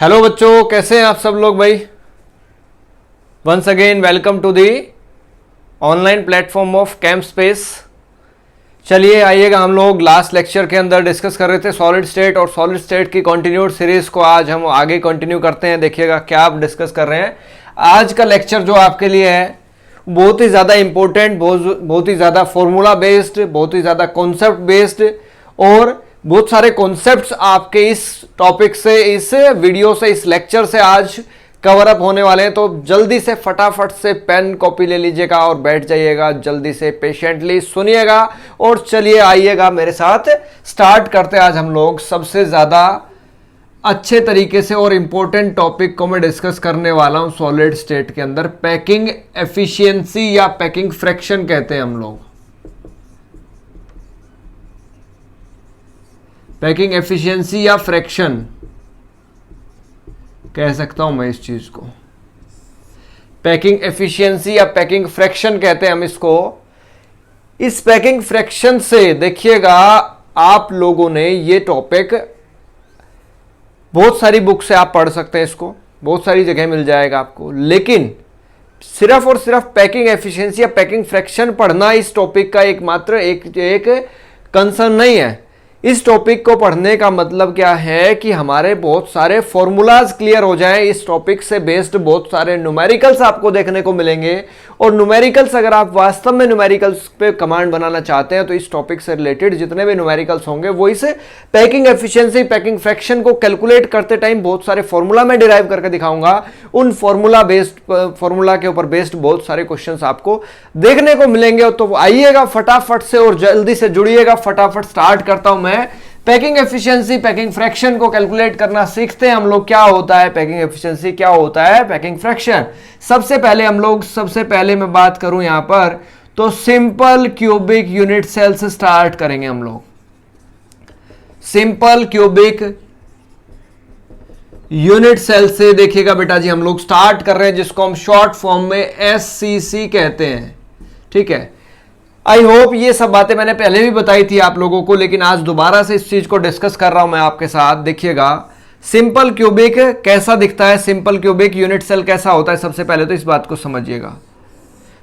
Hello बच्चों, कैसे हैं आप सब लोग भाई। Once again welcome to the online platform of Camp Space. चलिए आइएगा, हम लोग लास्ट लेक्चर के अंदर डिस्कस कर रहे थे सॉलिड स्टेट और सॉलिड स्टेट की कंटिन्यूड सीरीज को आज हम आगे कंटिन्यू करते हैं। देखिएगा क्या आप डिस्कस कर रहे हैं। आज का लेक्चर जो आपके लिए है बहुत ही ज़्यादा इंपॉर्टेंट, बहुत ही ज़्यादा फॉर्मूला बेस्ड, बहुत ही ज़्यादा कॉन्सेप्ट बेस्ड और बहुत सारे कॉन्सेप्ट्स आपके इस टॉपिक से, इस वीडियो से, इस लेक्चर से आज कवर अप होने वाले हैं। तो जल्दी से फटाफट से पेन कॉपी ले लीजिएगा और बैठ जाइएगा, जल्दी से पेशेंटली सुनिएगा और चलिए आइएगा मेरे साथ। स्टार्ट करते हैं आज हम लोग सबसे ज़्यादा अच्छे तरीके से और इम्पोर्टेंट टॉपिक को मैं डिस्कस करने वाला हूं सॉलिड स्टेट के अंदर। पैकिंग एफिशिएंसी या पैकिंग फ्रैक्शन कहते हैं हम लोग। पैकिंग एफिशिएंसी या फ्रैक्शन कह सकता हूं मैं इस चीज को। पैकिंग एफिशिएंसी या पैकिंग फ्रैक्शन कहते हैं हम इसको। इस पैकिंग फ्रैक्शन से देखिएगा, आप लोगों ने ये टॉपिक बहुत सारी बुक से आप पढ़ सकते हैं, इसको बहुत सारी जगह मिल जाएगा आपको, लेकिन सिर्फ और सिर्फ पैकिंग एफिशिएंसी या पैकिंग फ्रैक्शन पढ़ना इस टॉपिक का एकमात्र एक कंसर्न नहीं है। इस टॉपिक को पढ़ने का मतलब क्या है कि हमारे बहुत सारे फॉर्मूलाज क्लियर हो जाएं। इस टॉपिक से बेस्ड बहुत सारे न्यूमेरिकल्स आपको देखने को मिलेंगे और न्यूमेरिकल्स, अगर आप वास्तव में न्यूमेरिकल्स पे कमांड बनाना चाहते हैं तो इस टॉपिक से रिलेटेड जितने भी न्यूमेरिकल्स होंगे वो इस पैकिंग एफिशिएंसी, पैकिंग फ्रैक्शन को कैलकुलेट करते टाइम बहुत सारे फॉर्मूला में डिराइव करके दिखाऊंगा। उन फॉर्मूला के ऊपर बेस्ड बहुत सारे क्वेश्चंस आपको देखने को मिलेंगे। तो आइएगा फटाफट से और जल्दी से जुड़िएगा। फटाफट स्टार्ट करता हूं मैं। पैकिंग एफिशिएंसी, पैकिंग फ्रैक्शन को कैलकुलेट करना सीखते हैं हम लोग। क्या होता है पैकिंग एफिशिएंसी, क्या होता है पैकिंग फ्रैक्शन। सबसे पहले मैं बात करूं यहां पर तो सिंपल क्यूबिक यूनिट सेल से स्टार्ट करेंगे हम लोग। सिंपल क्यूबिक यूनिट सेल से देखिएगा बेटा जी हम लोग स्टार्ट कर रहे हैं, जिसको हम शॉर्ट फॉर्म में एससीसी कहते हैं। ठीक है, आई होप ये सब बातें मैंने पहले भी बताई थी आप लोगों को, लेकिन आज दोबारा से इस चीज को डिस्कस कर रहा हूं मैं आपके साथ। देखिएगा सिंपल क्यूबिक कैसा दिखता है, सिंपल क्यूबिक यूनिट सेल कैसा होता है। सबसे पहले तो इस बात को समझिएगा।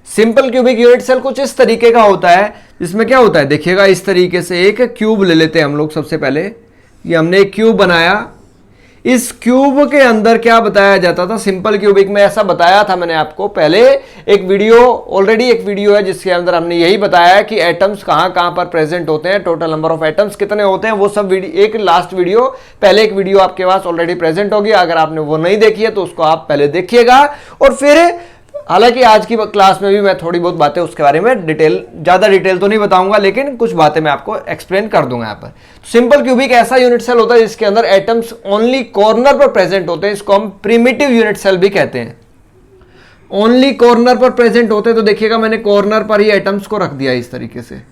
सिंपल क्यूबिक यूनिट सेल कुछ इस तरीके का होता है, जिसमें क्या होता है देखिएगा, इस तरीके से एक क्यूब ले लेते हैं हम लोग। सबसे पहले ये हमने एक क्यूब बनाया। इस क्यूब के अंदर क्या बताया जाता था, सिंपल क्यूबिक में ऐसा बताया था मैंने आपको पहले एक वीडियो, ऑलरेडी एक वीडियो है जिसके अंदर हमने यही बताया कि एटम्स कहां कहां पर प्रेजेंट होते हैं, टोटल नंबर ऑफ एटम्स कितने होते हैं, वो सब एक लास्ट वीडियो, पहले एक वीडियो आपके पास ऑलरेडी प्रेजेंट होगी। अगर आपने वो नहीं देखी है तो उसको आप पहले देखिएगा। और फिर हालांकि आज की क्लास में भी मैं थोड़ी बहुत बातें उसके बारे में ज्यादा डिटेल तो नहीं बताऊंगा, लेकिन कुछ बातें मैं आपको एक्सप्लेन कर दूंगा यहाँ पर। सिंपल क्यूबिक ऐसा यूनिट सेल होता है जिसके अंदर एटम्स ओनली कॉर्नर पर प्रेजेंट होते हैं। इसको हम प्रिमिटिव यूनिट सेल भी कहते हैं। ओनली कॉर्नर पर प्रेजेंट होते हैं, तो देखिएगा मैंने कॉर्नर पर ही एटम्स को रख दिया इस तरीके से।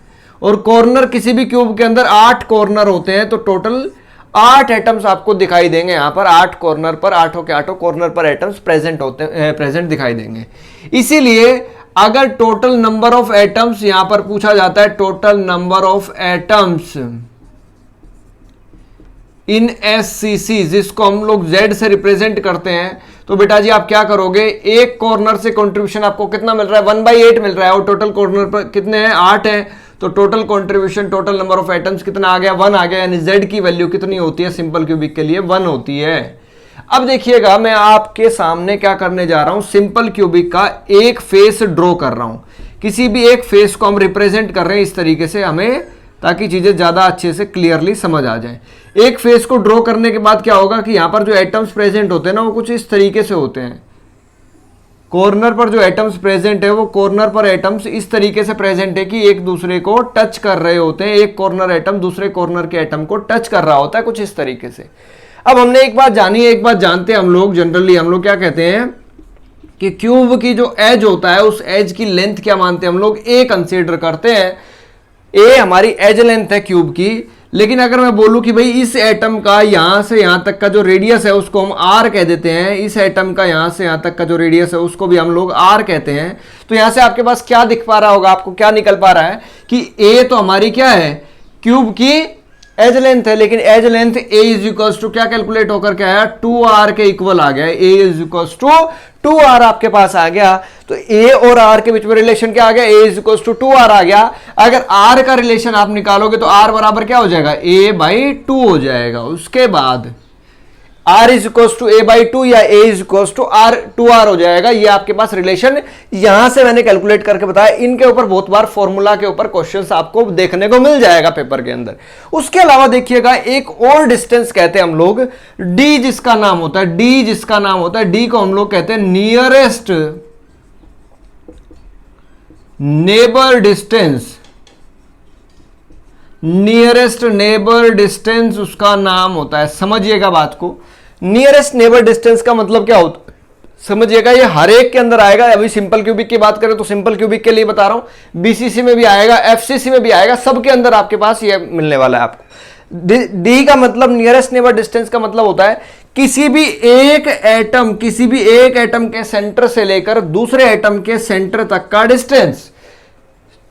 और कॉर्नर, किसी भी क्यूब के अंदर 8 कॉर्नर होते हैं, तो टोटल 8 एटम्स आपको दिखाई देंगे यहाँ पर। 8 कॉर्नर पर, 8 के 8 कॉर्नर पर एटम्स प्रेजेंट दिखाई देंगे। इसीलिए अगर टोटल नंबर ऑफ एटम्स यहां पर पूछा जाता है, total number of atoms in SCC, जिसको हम लोग Z से रिप्रेजेंट करते हैं, तो बेटा जी आप क्या करोगे, एक कॉर्नर से कंट्रीब्यूशन आपको कितना मिल रहा है, 1/8 मिल रहा है। और टोटल कॉर्नर पर कितने हैं, 8 हैं, तो total contribution, total number of atoms कितना आ गया, 1 आ गया। यानी Z की वैल्यू कितनी होती है सिंपल क्यूबिक के लिए, 1 होती है। अब देखिएगा मैं आपके सामने क्या करने जा रहा हूं, सिंपल क्यूबिक का एक फेस ड्रॉ कर रहा हूं। किसी भी एक फेस को हम रिप्रेजेंट कर रहे हैं इस तरीके से, हमें ताकि चीजें ज्यादा अच्छे से क्लियरली समझ आ जाए। एक फेस को ड्रॉ करने के बाद क्या होगा कि यहां पर जो एटम्स प्रेजेंट होते हैं ना, वो कुछ इस तरीके से होते हैं। कॉर्नर पर जो एटम्स प्रेजेंट है, वो कॉर्नर पर एटम्स इस तरीके से प्रेजेंट है कि एक दूसरे को टच कर रहे होते हैं। एक कॉर्नर एटम दूसरे कॉर्नर के एटम को टच कर रहा होता है, कुछ इस तरीके से। अब हमने एक बात जानी है, एक बात जानते हैं हम लोग, जनरली हम लोग क्या कहते हैं कि क्यूब की जो एज होता है, उस एज की लेंथ क्या मानते हैं हम लोग, ए कंसीडर करते हैं। ए हमारी एज लेंथ है क्यूब की। लेकिन अगर मैं बोलूं कि भाई इस एटम का यहां से यहां तक का जो रेडियस है उसको हम आर कह देते हैं, इस एटम का यहां से यहां तक का जो रेडियस है उसको भी हम लोग आर कहते हैं, तो यहां से आपके पास क्या दिख पा रहा होगा, आपको क्या निकल पा रहा है कि ए तो हमारी क्या है, क्यूब की एज लेंथ है, लेकिन edge length a is equals to क्या कैलकुलेट होकर के आया, 2r के इक्वल आ गया, ए इज इक्वल्स टू 2r आपके पास आ गया। तो ए और आर के बीच में रिलेशन क्या आ गया, ए इज इक्वल्स टू 2r आ गया। अगर आर का रिलेशन आप निकालोगे तो आर बराबर क्या हो जाएगा, a/2 हो जाएगा। उसके बाद r is equals to a/2 या a is equals to r/2r हो जाएगा। ये आपके पास रिलेशन यहां से मैंने कैलकुलेट करके बताया। इनके ऊपर बहुत बार फॉर्मूला के ऊपर क्वेश्चंस आपको देखने को मिल जाएगा पेपर के अंदर। उसके अलावा देखिएगा एक और डिस्टेंस कहते हैं हम लोग d, जिसका नाम होता है d, जिसका नाम होता है d को हम लोग कहते हैं nearest neighbour distance. Nearest neighbour distance उसका नाम होता है। समझिएगा बात को, नियरेस्ट नेबर डिस्टेंस का मतलब क्या होता है, समझिएगा। ये हर एक के अंदर आएगा। अभी सिंपल क्यूबिक की बात करें तो सिंपल क्यूबिक के लिए बता रहा हूं, बीसीसी में भी आएगा, एफसीसी में भी आएगा, सबके अंदर आपके पास ये मिलने वाला है आपको। डी का मतलब नियरेस्ट नेबर डिस्टेंस का मतलब होता है किसी भी एक एटम के सेंटर से लेकर दूसरे एटम के सेंटर तक का distance.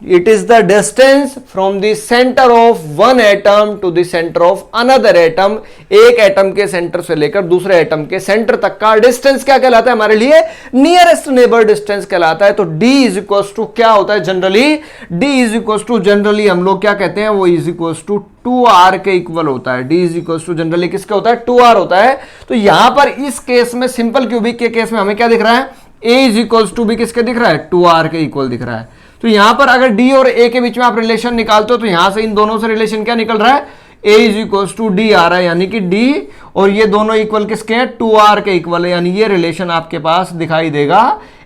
It is the distance from the center of one atom to the center of another atom। एक एटम के सेंटर से लेकर दूसरे एटम के सेंटर तक का डिस्टेंस क्या कहलाता है हमारे लिए, नियरेस्ट नेबर डिस्टेंस कहलाता है। तो d इज इक्वल्स टू क्या होता है generally, d is equals to generally हम लोग क्या कहते हैं, वो इज इक्वल्स टू 2r के इक्वल होता है। d is equals to generally किसका होता है, 2r होता है। तो यहां पर इस केस में सिंपल क्यूबिक के केस में हमें क्या दिख रहा है, a इज इक्वल्स टू भी किसके दिख रहा है, 2r के इक्वल दिख रहा है। तो यहां पर अगर d और a के बीच में आप रिलेशन निकालते हो तो यहां से इन दोनों से रिलेशन क्या निकल रहा है, a is equals to D आ रहा है, यानी कि d और ये दोनों इक्वल किसके हैं, 2r के इक्वल है। यानी ये रिलेशन आपके पास दिखाई देगा,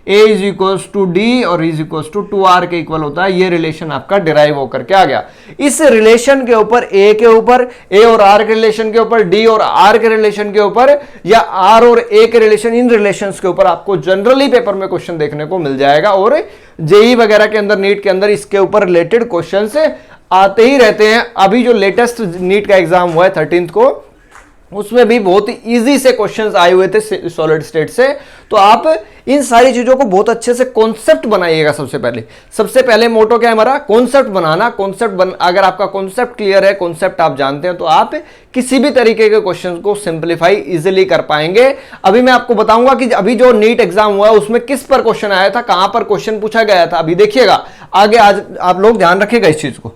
a is equals to D और इज इक्वल्स टू 2r के इक्वल होता है। ये रिलेशन आपका डिराइव होकर के आ गया। इस रिलेशन के ऊपर a के ऊपर, a और r के रिलेशन के ऊपर, d और r के रिलेशन के ऊपर, या r और a के रिलेशन, इन रिलेशंस के ऊपर आपको जनरली पेपर में क्वेश्चन देखने को मिल जाएगा। और जेई वगैरह के अंदर, नीट के अंदर इसके ऊपर रिलेटेड क्वेश्चंस आते ही रहते हैं। अभी जो लेटेस्ट नीट का एग्जाम हुआ है 13th को, उसमें भी बहुत इजी से क्वेश्चंस आए हुए थे सॉलिड स्टेट से। तो आप इन सारी चीजों को बहुत अच्छे से कॉन्सेप्ट बनाइएगा। सबसे पहले मोटो क्या है हमारा, कॉन्सेप्ट बनाना। अगर आपका कॉन्सेप्ट क्लियर है, कॉन्सेप्ट आप जानते हैं, तो आप किसी भी तरीके के क्वेश्चन को सिंप्लीफाई इजिली कर पाएंगे। अभी मैं आपको बताऊंगा कि अभी जो नीट एग्जाम हुआ है उसमें किस पर क्वेश्चन आया था, कहां पर क्वेश्चन पूछा गया था। अभी देखिएगा आगे, आज आप लोग ध्यान रखिएगा इस चीज को।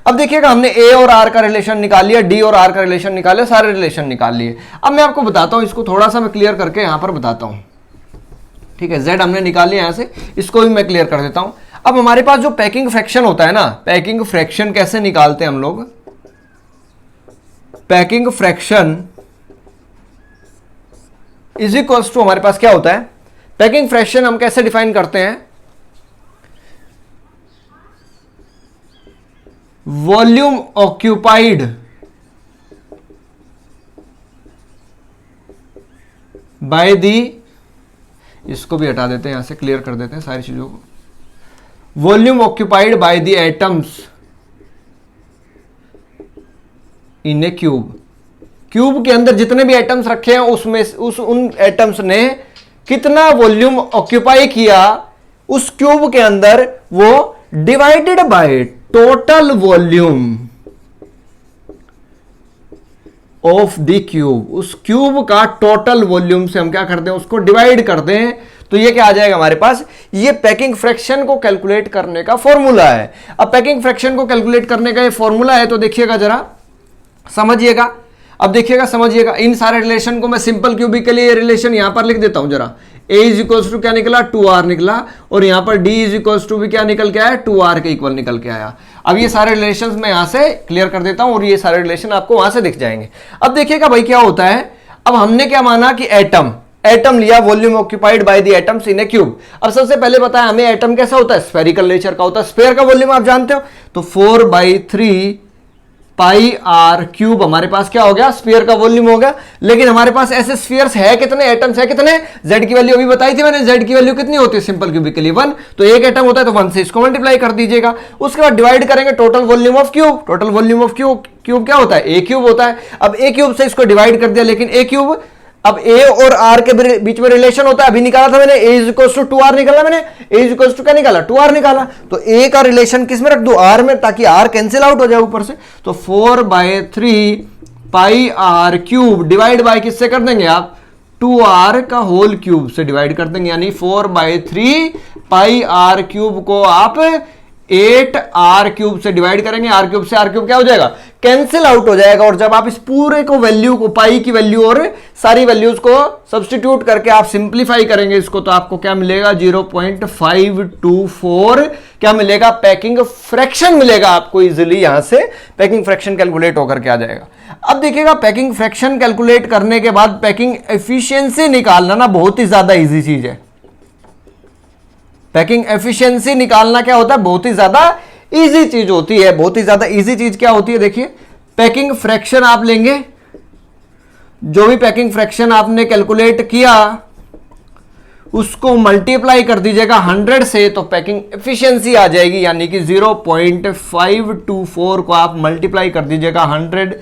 अब देखिएगा हमने a और r का रिलेशन निकाल लिया, d और r का रिलेशन निकाल लिया, सारे रिलेशन निकाल लिए। अब मैं आपको बताता हूं, इसको थोड़ा सा मैं क्लियर करके यहां पर बताता हूं। ठीक है, z हमने निकाल लिया यहां से, इसको भी मैं क्लियर कर देता हूं। अब हमारे पास जो पैकिंग फ्रैक्शन होता है ना, पैकिंग फ्रैक्शन कैसे निकालते हैं हम लोग, packing fraction is equals to हमारे पास क्या होता है, पैकिंग फ्रैक्शन हम कैसे डिफाइन करते हैं, वॉल्यूम ऑक्यूपाइड बाय दी, इसको भी हटा देते हैं यहां से, क्लियर कर देते हैं सारी चीजों को। Volume occupied by the atoms in A cube. Cube के अंदर जितने भी एटम्स रखे हैं उसमें उन एटम्स ने कितना वॉल्यूम ऑक्यूपाई किया उस क्यूब के अंदर, वो divided by total volume of the cube. उस क्यूब का टोटल वॉल्यूम से हम क्या करते हैं, उसको डिवाइड करते हैं। तो ये क्या आ जाएगा हमारे पास, ये पैकिंग फ्रैक्शन को कैलकुलेट करने का फॉर्मूला है। अब पैकिंग फ्रैक्शन को कैलकुलेट करने का ये फॉर्मूला है, तो देखिएगा जरा, समझिएगा। अब देखिएगा, समझिएगा, इन सारे रिलेशन को मैं सिंपल क्यूबिक के लिए रिलेशन यहां पर लिख देता हूं जरा। a इज इक्वल्स टू क्या निकला, 2r निकला, और यहां पर d इज इक्वल्स टू भी क्या निकल के आया, 2r के इक्वल निकल के आया। अब ये सारे रिलेशंस मैं यहां से क्लियर कर देता हूं और ये सारे रिलेशन आपको वहां से दिख जाएंगे। अब देखिएगा भाई क्या होता है, अब हमने क्या माना कि एटम लिया, volume occupied by the atoms in A cube. अब सबसे पहले बताया हमें एटम कैसा होता है, स्फेरिकल नेचर का होता है। स्फेयर का वॉल्यूम आप जानते हो, तो 4/3 पाई आर क्यूब हमारे पास क्या हो गया, स्फीयर का वॉल्यूम हो गया। लेकिन हमारे पास ऐसे स्फीयर्स है कितने, एटम्स है कितने, जेड की वैल्यू अभी बताई थी मैंने, जेड की वैल्यू कितनी होती है सिंपल क्यूबिक के लिए 1। तो एक एटम होता है तो 1 से इसको मल्टीप्लाई कर दीजिएगा। उसके बाद डिवाइड करेंगे total volume of cube. Total volume of cube क्या होता है, ए क्यूब होता है। अब ए क्यूब से इसको डिवाइड कर दिया, लेकिन ए क्यूब अब ए और आर के बीच में रिलेशन होता है, अभी निकाला था मैंने, ए इज इक्वल टू 2r निकाला मैंने, ए इज इक्वल टू क्या निकाला, 2r निकाला। तो ए का रिलेशन किस में रख दो, आर में, ताकि आर कैंसिल आउट हो जाए ऊपर से। तो 4/3 पाई आर क्यूब डिवाइड बाय किससे कर देंगे आप, 2r का होल क्यूब से डिवाइड कर देंगे, यानी 4/3 पाई आर क्यूब को आप 8r क्यूब से डिवाइड करेंगे। आर क्यूब से आर क्यूब क्या हो जाएगा, कैंसिल आउट हो जाएगा। और जब आप इस पूरे को वैल्यू को, पाई की वैल्यू और सारी वैल्यूज को सब्स्टिट्यूट करके आप सिंप्लीफाई करेंगे इसको, तो आपको क्या मिलेगा, 0.524 क्या मिलेगा, पैकिंग फ्रैक्शन मिलेगा आपको। इजिली यहां से पैकिंग फ्रैक्शन कैलकुलेट होकर के आ जाएगा। अब देखिएगा, पैकिंग फ्रैक्शन कैलकुलेट करने के बाद पैकिंग एफिशिएंसी निकालना ना बहुत ही ज्यादा इजी चीज है। पैकिंग एफिशिएंसी निकालना क्या होता है, बहुत ही ज्यादा इजी चीज होती है। बहुत ही ज्यादा इजी चीज क्या होती है, देखिए पैकिंग फ्रैक्शन आप लेंगे, जो भी पैकिंग फ्रैक्शन आपने कैलकुलेट किया उसको मल्टीप्लाई कर दीजिएगा 100 से, तो पैकिंग एफिशिएंसी आ जाएगी। यानी कि 0.524 को आप मल्टीप्लाई कर दीजिएगा 100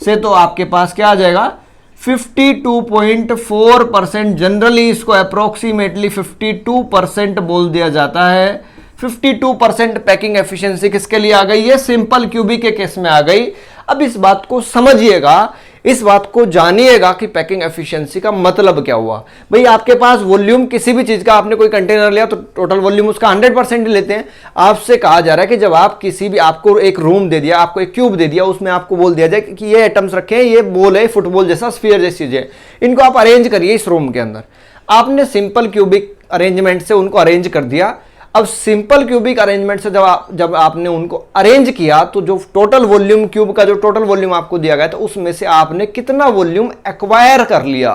से, तो आपके पास क्या आ जाएगा, 52.4%। जनरली इसको अप्रोक्सीमेटली 52% बोल दिया जाता है। 52% पैकिंग एफिशिएंसी किसके लिए आ गई है, सिंपल क्यूबिक के केस में आ गई। अब इस बात को समझिएगा, इस बात को जानिएगा कि पैकिंग एफिशिएंसी का मतलब क्या हुआ। भाई आपके पास वॉल्यूम किसी भी चीज का, आपने कोई कंटेनर लिया तो टोटल वॉल्यूम उसका 100% लेते हैं। आपसे कहा जा रहा है कि जब आप किसी भी, आपको एक रूम दे दिया, आपको एक क्यूब दे दिया, उसमें आपको बोल दिया जाए कि ये एटम्स रखे हैं, ये बॉल है, फुटबॉल जैसा, स्फीयर जैसी चीज है, इनको आप अरेंज करिए इस रूम के अंदर। आपने सिंपल क्यूबिक अरेंजमेंट से उनको अरेंज कर दिया। अब सिंपल क्यूबिक अरेंजमेंट से जब आपने उनको अरेंज किया, तो जो टोटल वॉल्यूम, क्यूब का जो टोटल वॉल्यूम आपको दिया गया, तो उसमें से आपने कितना वॉल्यूम एक्वायर कर लिया,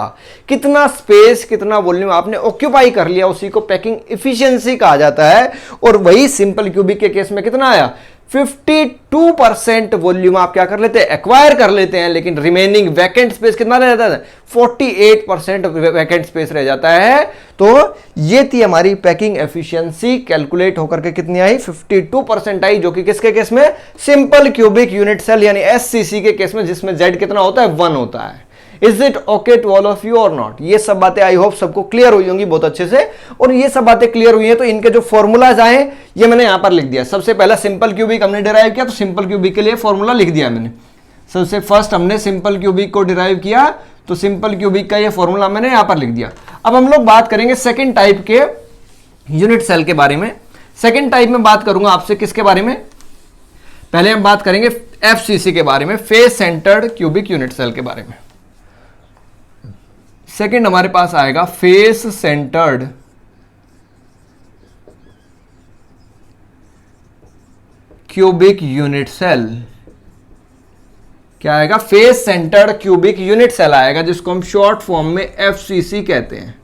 कितना स्पेस, कितना वॉल्यूम आपने ऑक्यूपाई कर लिया, उसी को पैकिंग एफिशिएंसी कहा जाता है। और वही सिंपल क्यूबिक के केस में कितना आया, 52% वॉल्यूम आप क्या कर लेते हैं, एक्वायर कर लेते हैं। लेकिन रिमेनिंग वैकेंट स्पेस कितना रह जाता है, 48% वैकेंट स्पेस रह जाता है। तो ये थी हमारी पैकिंग एफिशिएंसी, कैलकुलेट होकर के कितनी आई, 52% आई, जो कि किसके केस में, सिंपल क्यूबिक यूनिट सेल यानी एससीसी के केस में, जिसमें जेड कितना होता है, 1 होता है। Is it okay to all of you और नॉट। ये सब बातें आई होप सबको क्लियर हुई होंगी बहुत अच्छे से। और ये सब बातें क्लियर हुई हैं तो इनके जो फॉर्मूलाज आए ये मैंने यहां पर लिख दिया। सबसे पहला सिंपल क्यूबिक हमने डिराइव किया, तो सिंपल क्यूबिक के लिए फॉर्मूला लिख दिया मैंने। सबसे फर्स्ट हमने सिंपल क्यूबिक को डिराइव किया, तो सिंपल क्यूबिक का ये फॉर्मूला मैंने यहां पर लिख दिया। अब हम लोग बात करेंगे सेकेंड टाइप के यूनिट सेल के बारे में। सेकेंड टाइप में बात करूंगा आपसे किसके बारे में, पहले हम बात करेंगे एफसीसी के बारे में, face centered cubic unit cell के बारे में। सेकंड हमारे पास आएगा face centered cubic unit cell. क्या आएगा, face centered cubic unit cell आएगा, जिसको हम शॉर्ट फॉर्म में एफसीसी कहते हैं।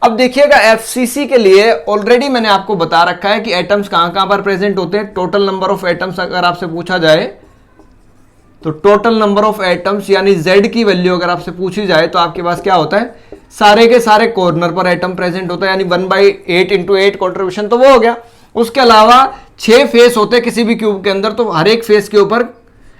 अब देखिएगा, एफसीसी के लिए ऑलरेडी मैंने आपको बता रखा है कि एटम्स कहां कहां पर प्रेजेंट होते हैं। टोटल नंबर ऑफ एटम्स अगर आपसे पूछा जाए, तो टोटल नंबर ऑफ एटम्स यानी Z की वैल्यू अगर आपसे पूछी जाए, तो आपके पास क्या होता है, सारे के सारे कॉर्नर पर एटम प्रेजेंट होता है, यानी 1/8 × 8 कॉन्ट्रीब्यूशन, तो वो हो गया। उसके अलावा 6 फेस होते हैं किसी भी क्यूब के अंदर, तो हर एक फेस के ऊपर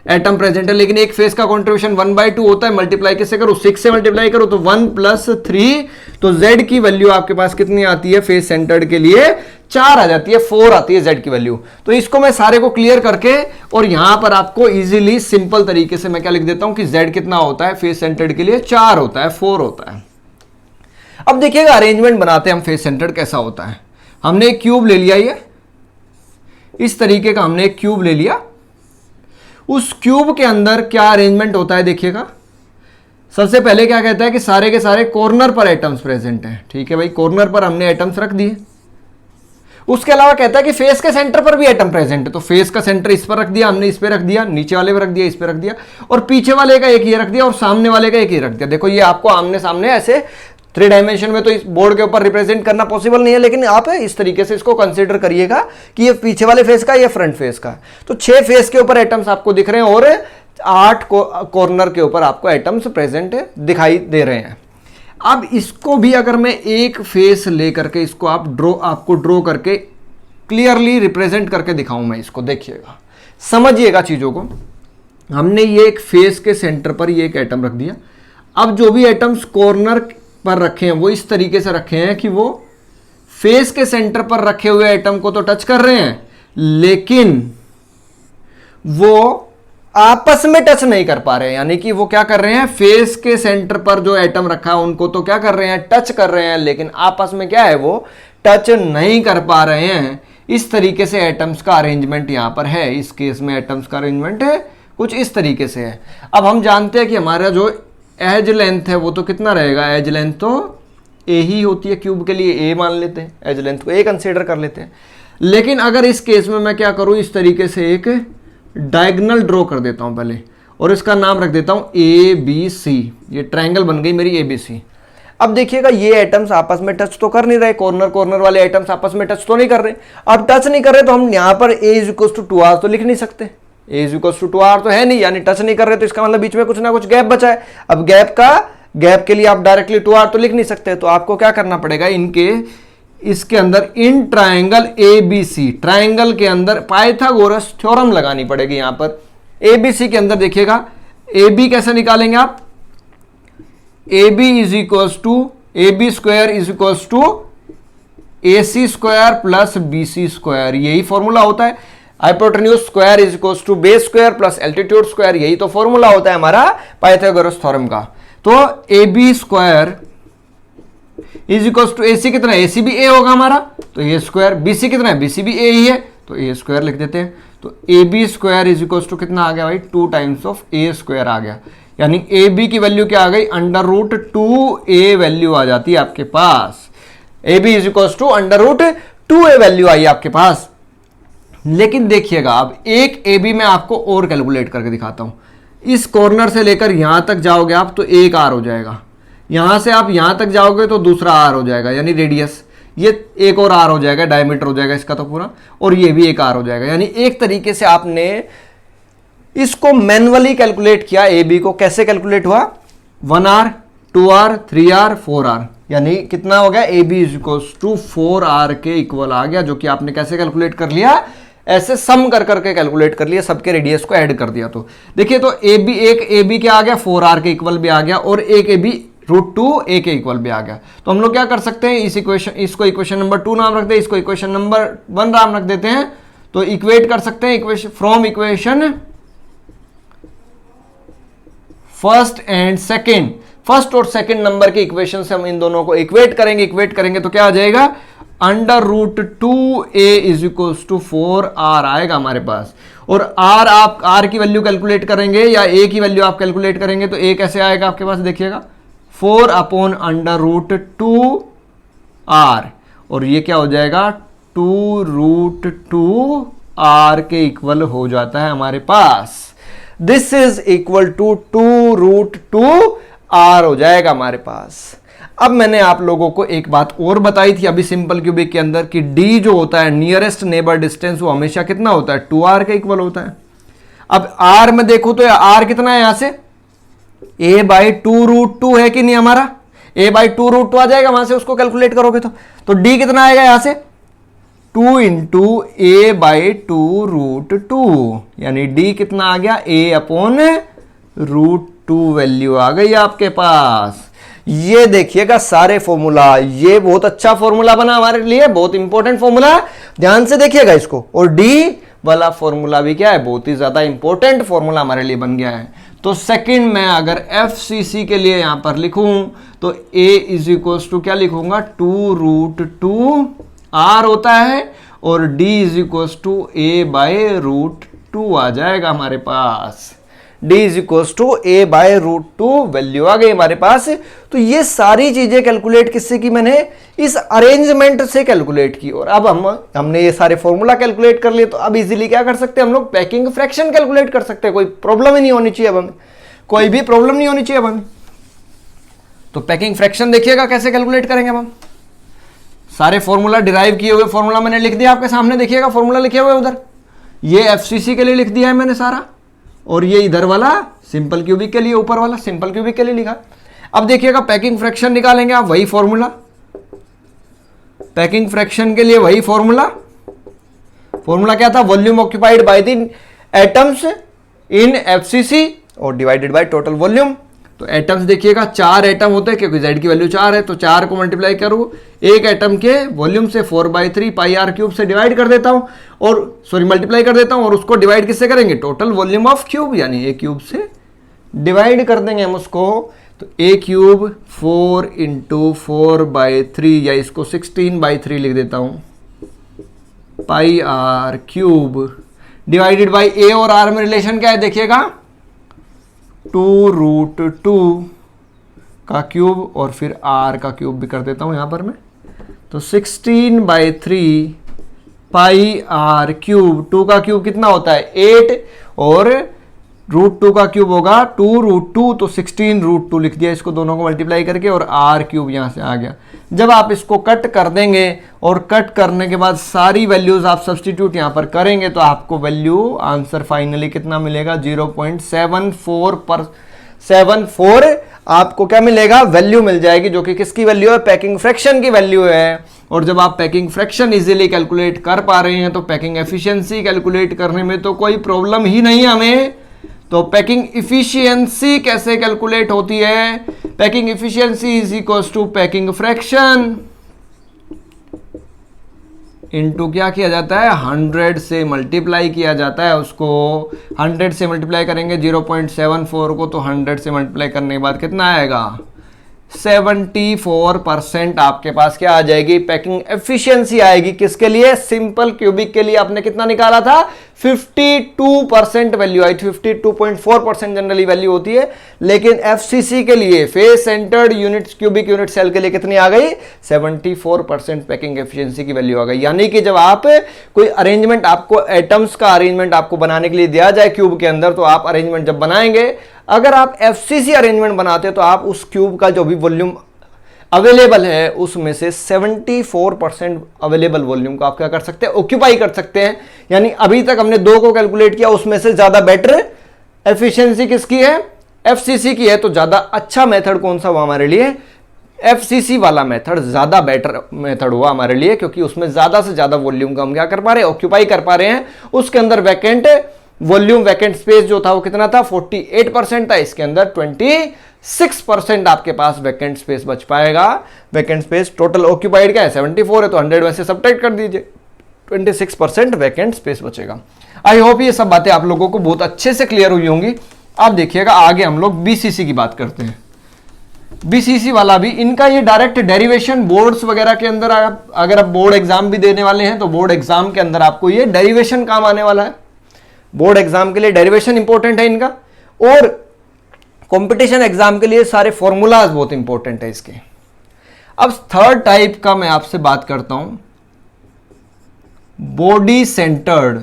एटम प्रेजेंट है, लेकिन एक फेस का कॉन्ट्रीब्यूशन 1/2 होता है। मल्टीप्लाई किससे करो, 6 से मल्टीप्लाई करो, तो 1 + 3, तो Z की वैल्यू आपके पास कितनी आती है, फेस सेंटर्ड के लिए 4 आ जाती है, 4 आती है Z की वैल्यू। तो इसको मैं सारे को क्लियर करके, और यहां पर आपको इजीली सिंपल तरीके से मैं क्या लिख देता हूं कि Z कितना होता है फेस सेंटर्ड के लिए, 4 होता है, 4 होता है। अब देखिएगा अरेंजमेंट बनाते हैं हम फेस सेंटर्ड कैसा होता है। हमने एक क्यूब ले लिया, ये इस तरीके का हमने एक क्यूब ले लिया। उस क्यूब के अंदर क्या अरेंजमेंट होता है, देखिएगा। सबसे पहले क्या कहता है कि सारे के सारे कॉर्नर पर एटम्स प्रेजेंट हैं। ठीक है भाई, कॉर्नर पर हमने एटम्स रख दिए। उसके अलावा कहता है कि फेस के सेंटर पर भी एटम प्रेजेंट है, तो फेस का सेंटर इस पर रख दिया हमने, इस पे रख दिया, नीचे वाले पे रख दिया, इस पे रख दिया, और पीछे वाले का एक ये रख दिया, और सामने वाले का एक ये रख दिया। देखो ये आपको आमने सामने ऐसे 3 डायमेंशन में तो इस बोर्ड के ऊपर रिप्रेजेंट करना पॉसिबल नहीं है, लेकिन आप इस तरीके से इसको कंसीडर करिएगा कि ये पीछे वाले फेस का, ये फ्रंट फेस का। तो 6 फेस के ऊपर एटम्स आपको दिख रहे हैं, और 8 कॉर्नर के ऊपर आपको एटम्स प्रेजेंट दिखाई दे रहे हैं। अब इसको भी अगर मैं एक फेस लेकर के इसको आपको ड्रॉ करके क्लियरली रिप्रेजेंट करके दिखाऊं मैं इसको, देखिएगा, समझिएगा चीजों को। हमने ये एक फेस के सेंटर पर ये एक एटम रख दिया। अब जो भी एटम्स कॉर्नर पर रखे हैं वो इस तरीके से रखे हैं कि वो फेस के सेंटर पर रखे हुए एटम को तो टच कर रहे हैं, लेकिन वो आपस में टच नहीं कर पा रहे हैं। यानी कि वो क्या कर रहे हैं, फेस के सेंटर पर जो एटम रखा है उनको तो क्या कर रहे हैं, टच कर रहे हैं, लेकिन आपस में क्या है, वो टच नहीं कर पा रहे हैं। इस तरीके से एटम्स का अरेंजमेंट यहां पर है। इस केस में एटम्स का अरेंजमेंट है कुछ इस तरीके से है। अब हम जानते हैं कि हमारा जो एज लेंथ है वो तो कितना रहेगा, एज लेंथ तो ए ही होती है, क्यूब के लिए ए मान लेते हैं, एज लेंथ को ए कंसीडर कर लेते हैं। लेकिन अगर इस केस में मैं क्या करूं, इस तरीके से एक डायगोनल ड्रॉ कर देता हूं पहले, और इसका नाम रख देता हूं ए बी सी। ये ट्रायंगल बन गई मेरी ए बी सी। अब देखिएगा ये एटम्स आपस में टच तो कर नहीं रहे, कॉर्नर कॉर्नर वाले एटम्स आपस में टच तो नहीं कर रहे। अब टच नहीं कर रहे तो हम यहां पर ए इज इक्वल टू 2r तो लिख नहीं सकते, ए इज इक्वल टू 2r तो है नहीं, यानी टच नहीं कर रहे, तो इसका मतलब बीच में कुछ ना कुछ गैप बचा है। अब गैप के लिए आप डायरेक्टली 2r तो लिख नहीं सकते, तो आपको क्या करना पड़ेगा, इसके अंदर इन ट्रायंगल ABC, ट्रायंगल के अंदर पाइथागोरस थ्योरम लगानी पड़ेगी। यहां पर ABC के अंदर देखिएगा, AB कैसे निकालेंगे आप, AB is equals to AB square is equals to AC square plus BC square, यही फॉर्मूला होता है। Hypotenuse square is equals to base square plus altitude square, यही तो फॉर्मूला होता है हमारा पाइथागोरस थ्योरम का। तो AB square is equals to AC कितना है, AC भी A होगा हमारा, तो A स्क्वायर, BC कितना है, BC भी A ही है, तो A स्क्वायर लिख देते हैं। तो AB square is equals to कितना आ गया भाई, 2 टाइम्स ऑफ A स्क्वायर आ गया। यानी AB की वैल्यू क्या आ गई, अंडर रूट 2A वैल्यू आ जाती है आपके पास। AB is equals to under root 2A value आई आपके पास। लेकिन देखिएगा अब एक AB मैं आपको और कैलकुलेट करके दिखाता हूं। इस कॉर्नर से लेकर यहां तक जाओगे आप तो एक R हो जाएगा, यहां से आप यहां तक जाओगे तो दूसरा R हो जाएगा, यानी रेडियस, ये एक और R हो जाएगा, डायमीटर हो जाएगा इसका तो पूरा, और ये भी एक R हो जाएगा। यानी एक तरीके से आपने इसको मैन्युअली कैलकुलेट किया। AB को कैसे कैलकुलेट हुआ, 1R 2R 3R 4R, यानी कितना हो गया, AB is equals to 4R के इक्वल आ गया, जो कि आपने कैसे कैलकुलेट कर लिया, ऐसे सम कर करके कैलकुलेट कर लिया, सबके रेडियस को ऐड कर दिया। तो देखिए, तो एक AB क्या आ गया, 4R के इक्वल भी आ गया, और एक AB रूट 2A के इक्वल भी आ गया। तो हम लोग क्या कर सकते हैं, इसको इक्वेशन नंबर 2 नाम रख दे, इसको इक्वेशन नंबर 1 नाम रख देते हैं। तो इक्वेट कर सकते हैं फ्रॉम इक्वेशन फर्स्ट और सेकंड नंबर के इक्वेशन से हम इन दोनों को इक्वेट करेंगे तो क्या आ जाएगा, under root 2A is equals to 4R आएगा हमारे पास। और आप R की वैल्यू कैलकुलेट करेंगे या A की वैल्यू आप कैलकुलेट करेंगे तो A कैसे आएगा आपके पास, देखिएगा 4 अपॉन अंडर रूट 2R, और ये क्या हो जाएगा, 2 रूट 2R के इक्वल हो जाता है हमारे पास। This is equal to 2 root 2R हो जाएगा हमारे पास। अब मैंने आप लोगों को एक बात और बताई थी अभी सिंपल क्यूबिक के अंदर कि D जो होता है नियरेस्ट नेबर डिस्टेंस, वो हमेशा कितना होता है, 2R के इक्वल होता है। अब R में देखो तो R कितना है, यहां से A बाई 2 रूट 2 है कि नहीं हमारा, A बाई 2 रूट 2 आ जाएगा वहां से, उसको कैलकुलेट करोगे तो D कितना आएगा यहां से, 2 इंटू A बाई 2 रूट 2, यानी D कितना आ गया, A अपॉन रूट 2 वैल्यू आ गई आपके पास। ये देखिएगा सारे फॉर्मूला, ये बहुत अच्छा फॉर्मूला बना हमारे लिए, बहुत इंपॉर्टेंट फॉर्मूला, ध्यान से देखिएगा इसको। और D वाला फॉर्मूला भी क्या है, बहुत ही ज्यादा इंपॉर्टेंट फॉर्मूला हमारे लिए बन गया है। तो सेकंड में अगर FCC के लिए यहां पर लिखूं तो A इज इक्वल्स टू क्या लिखूंगा, 2 रूट 2R होता है, और D is equals to A by root 2 आ जाएगा हमारे पास। D is equals to A by root 2 value आ गई हमारे पास। तो ये सारी चीजें कैलकुलेट किससे की, मैंने इस अरेंजमेंट से कैलकुलेट की। और अब हमने ये सारे फॉर्मूला कैलकुलेट कर लिए, तो अब इजीली क्या कर सकते हैं हम लोग, पैकिंग फ्रैक्शन कैलकुलेट कर सकते हैं। कोई प्रॉब्लम ही नहीं होनी चाहिए अब हमें, कोई भी प्रॉब्लम नहीं होनी चाहिए अब हमें। तो पैकिंग फ्रैक्शन देखिएगा कैसे कैलकुलेट करेंगे हम सारे फॉर्मूला डिराइव किए हुए फॉर्मूला मैंने लिख दिया आपके सामने, देखिएगा फॉर्मूला लिखे हुए उधर, ये FCC के लिए लिख दिया है मैंने सारा, और ये इधर वाला सिंपल क्यूबिक के लिए, ऊपर वाला सिंपल क्यूबिक के लिए लिखा। अब देखिएगा पैकिंग फ्रैक्शन निकालेंगे आप, वही फॉर्मूला, पैकिंग फ्रैक्शन के लिए वही फॉर्मूला क्या था, volume occupied by the atoms in FCC और डिवाइडेड बाय टोटल वॉल्यूम। तो एटम्स देखिएगा 4 एटम होते हैं क्योंकि Z की वैल्यू 4 है, तो 4 को मल्टीप्लाई करूँ एक एटम के वॉल्यूम से 4/3 पाई आर क्यूब से डिवाइड कर देता हूँ, और सॉरी मल्टीप्लाई कर देता हूँ, और उसको डिवाइड किससे करेंगे, टोटल वॉल्यूम ऑफ क्यूब यानी ए क्यूब से डिवाइड कर देंगे हम उसको। तो ए क्यूब 4 × 4/3 या इसको 16/3 लिख देता हूँ पाई आर क्यूब डिवाइडेड बाई ए और आर में रिलेशन क्या है देखिएगा 2√2 का क्यूब और फिर आर का क्यूब भी कर देता हूं यहां पर मैं। तो 16/3 पाई आर क्यूब, 2 का क्यूब कितना होता है 8 और √2 का क्यूब होगा 2√2, तो 16√2 लिख दिया इसको दोनों को मल्टीप्लाई करके, और आर क्यूब यहां से आ गया। जब आप इसको कट कर देंगे और कट करने के बाद सारी वैल्यूज आप सब्स्टिट्यूट यहां पर करेंगे तो आपको वैल्यू आंसर फाइनली कितना मिलेगा 0.74 आपको क्या मिलेगा वैल्यू मिल जाएगी, जो कि किसकी वैल्यू है, पैकिंग फ्रैक्शन की वैल्यू है। और जब आप पैकिंग फ्रैक्शन इजीली कैलकुलेट कर पा रहे हैं तो पैकिंग एफिशिएंसी कैलकुलेट करने में तो कोई प्रॉब्लम ही नहीं है हमें। तो पैकिंग इफिशियंसी कैसे कैलकुलेट होती है, packing efficiency is equals to packing fraction into क्या किया जाता है 100 से मल्टीप्लाई किया जाता है उसको। 100 से मल्टीप्लाई करेंगे 0.74 को, तो 100 से मल्टीप्लाई करने के बाद कितना आएगा 74% आपके पास क्या आ जाएगी, पैकिंग एफिशिएंसी आएगी। किसके लिए, सिंपल क्यूबिक के लिए आपने कितना निकाला था 52% वैल्यू आई थी, 52.4% जनरली वैल्यू होती है, लेकिन एफसीसी के लिए face centered unit cubic unit cell के लिए कितनी आ गई 74% पैकिंग एफिशिएंसी की वैल्यू आ गई। यानी कि जब आप कोई अरेंजमेंट, आपको एटम्स का अरेंजमेंट आपको बनाने के लिए दिया जाए क्यूब के अंदर, तो आप अरेंजमेंट जब बनाएंगे, अगर आप एफसीसी अरेंजमेंट बनाते हैं तो आप उस क्यूब का जो भी वॉल्यूम अवेलेबल है उसमें से 74% अवेलेबल वॉल्यूम को आप क्या कर सकते हैं, ऑक्यूपाई कर सकते हैं। यानी अभी तक हमने 2 को कैलकुलेट किया, उसमें से ज्यादा बेटर एफिशिएंसी किसकी है, एफसीसी की है। तो ज्यादा अच्छा मेथड कौन सा हुआ हमारे लिए, एफसीसी वाला मेथड ज्यादा बेटर मेथड हुआ हमारे लिए, क्योंकि उसमें ज्यादा से ज्यादा वॉल्यूम का हम क्या कर पा रहे हैं, ऑक्यूपाई कर पा रहे हैं। उसके अंदर वैकेंट वॉल्यूम, वैकेंट स्पेस जो था वो कितना था 48% था, इसके अंदर 26% आपके पास वैकेंट स्पेस बच पाएगा। वैकेंट स्पेस टोटल ऑक्यूपाइड क्या है 74 है, तो 100 में से सब्ट्रैक्ट कर दीजिए, 26% वैकेंट स्पेस बचेगा। आई होप ये सब बातें आप लोगों को बहुत अच्छे से क्लियर हुई होंगी। आप देखिएगा आगे हम लोग बीसीसी की बात करते हैं। बीसीसी वाला भी इनका ये डायरेक्ट डेरिवेशन बोर्ड्स वगैरह के अंदर, अगर आप बोर्ड एग्जाम भी देने वाले हैं तो बोर्ड एग्जाम के अंदर आपको ये डेरिवेशन काम आने वाला है। बोर्ड एग्जाम के लिए डेरिवेशन इंपॉर्टेंट है इनका, और कंपटीशन एग्जाम के लिए सारे फॉर्मूलाज बहुत इंपॉर्टेंट है इसके। अब थर्ड टाइप का मैं आपसे बात करता हूं, body centered